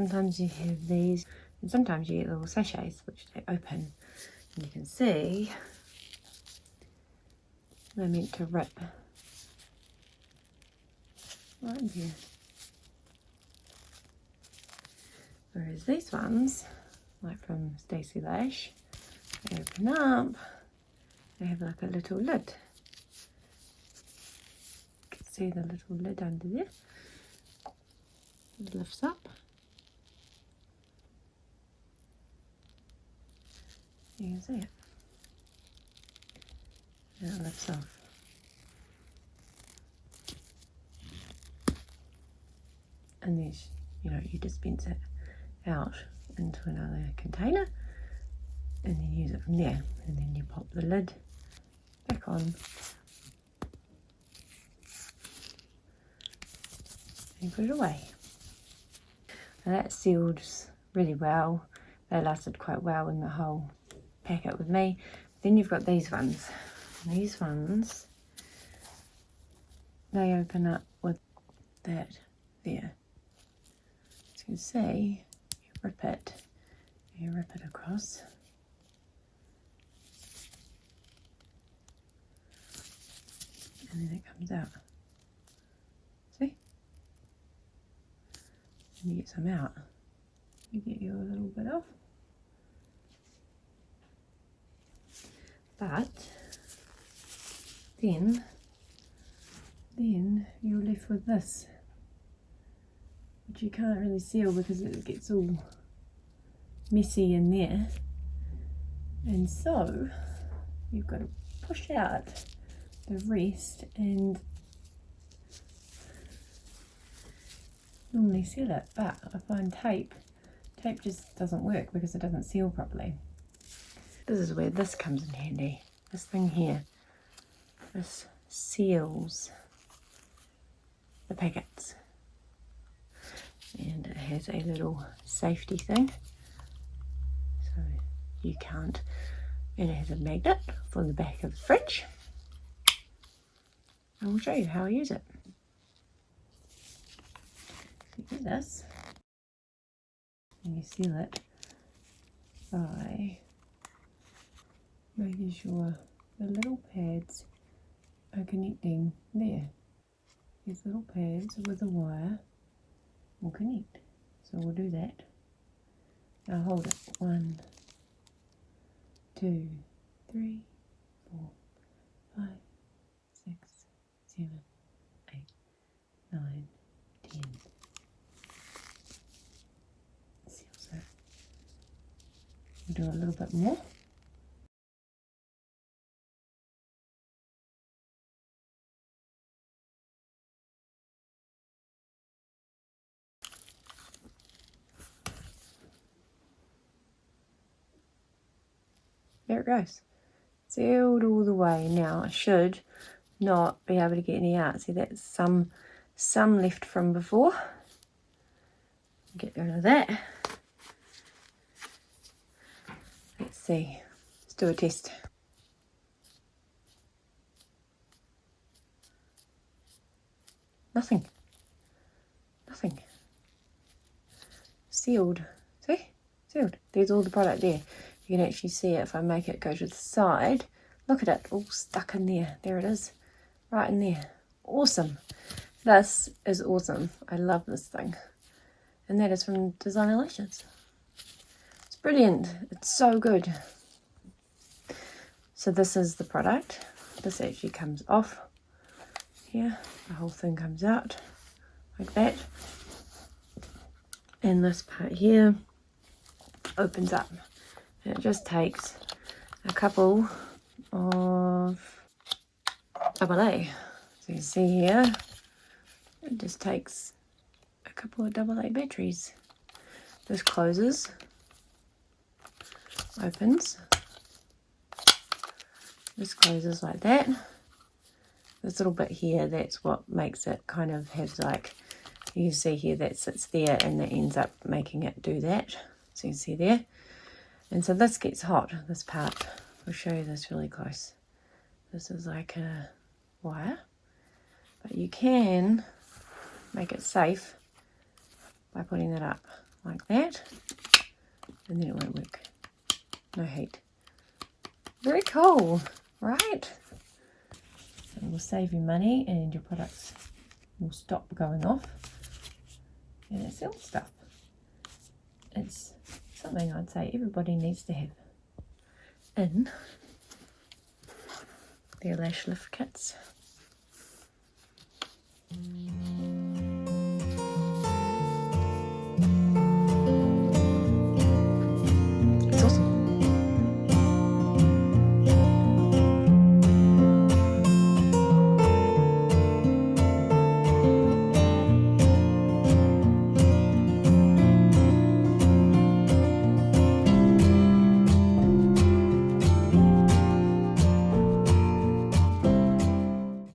sometimes you have these, and sometimes you get little sachets which they open, and you can see they're meant to rip right in here. Whereas these ones, like from Stacey Lash, they open up, they have like a little lid. You can see the little lid under there. It lifts up. You can see it. And it lifts off. And then, you dispense it out into another container and then use it from there. And then you pop the lid back on and put it away. Now that seals really well. They lasted quite well in the whole packet with me. Then you've got these ones. These ones, they open up with that there. As you can see, you rip it across. And then it comes out. See? And you get some out. You get your little bit off. But then you're left with this, which you can't really seal because it gets all messy in there. And so you've got to push out the rest and normally seal it, but I find tape just doesn't work because it doesn't seal properly. This is where this comes in handy. This thing here, this seals the packets, and it has a little safety thing, so you can't, and it has a magnet for the back of the fridge. I will show you how I use it. You get this, and you seal it by making sure the little pads are connecting there. These little pads with the wire will connect. So we'll do that. Now hold it. 1, 2, 3, 4, 5, 6, 7, 8, 9, 10. Seals it. We'll do a little bit more. There it goes. Sealed all the way. Now I should not be able to get any out. See, that's some left from before. Get rid of that. Let's see. Let's do a test. Nothing. Nothing. Sealed. See? Sealed. There's all the product there. You can actually see it if I make it go to the side. Look at it, all stuck in there. There it is, right in there. Awesome. This is awesome. I love this thing. And that is from Designer Lashes. It's brilliant. It's so good. So this is the product. This actually comes off here. The whole thing comes out like that. And this part here opens up. And it just takes a couple of AA. So you see here, it just takes a couple of AA batteries. This closes, opens, this closes like that. This little bit here, that's what makes it kind of have like, you can see here that sits there and that ends up making it do that. So you can see there. And so this gets hot, this part. I'll show you this really close. This is like a wire, but you can make it safe by putting it up like that, and then it won't work. No heat. Very cool, right? So it will save you money and your products will stop going off, and it sells stuff. It's something I'd say everybody needs to have in their lash lift kits.